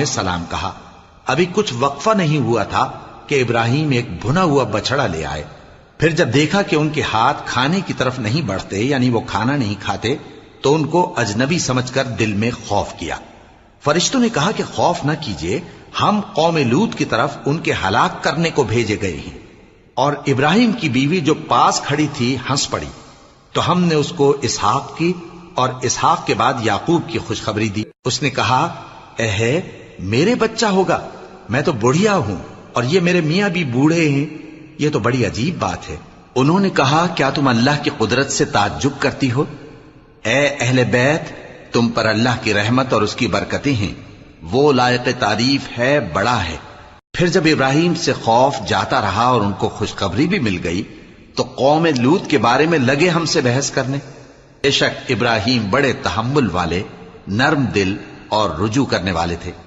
ने सलाम कहा। अभी कुछ वक्फा नहीं हुआ था कि इब्राहिम एक भुना हुआ बछड़ा ले आए। फिर जब देखा कि उनके हाथ खाने की तरफ नहीं बढ़ते, यानी वो खाना नहीं खाते, तो उनको अजनबी समझकर दिल में खौफ किया। फरिश्तों ने कहा कि खौफ न कीजिए, हम कौम लूत की तरफ उनके हलाक करने को भेजे गए हैं। और इब्राहिम की बीवी जो पास खड़ी थी हंस पड़ी, तो हमने उसको इसहाक की और इसहाक के बाद याकूब की खुशखबरी दी। उसने कहा, एहे मेरे बच्चा होगा, मैं तो बुढ़िया हूं और ये मेरे मियां भी बूढ़े हैं, ये तो बड़ी अजीब बात है। उन्होंने कहा, क्या तुम अल्लाह की कुदरत से ताज्जुब करती हो? ए अहले बैत, तुम पर अल्लाह की रहमत और उसकी बरकतें हैं, वो लायक तारीफ है, बड़ा है। फिर जब इब्राहिम से खौफ जाता रहा और उनको खुशखबरी भी मिल गई, तो कौम लूत के बारे में लगे हमसे बहस करने। बेशक इब्राहिम बड़े तहम्मुल वाले, नर्म दिल और रुजू करने वाले थे।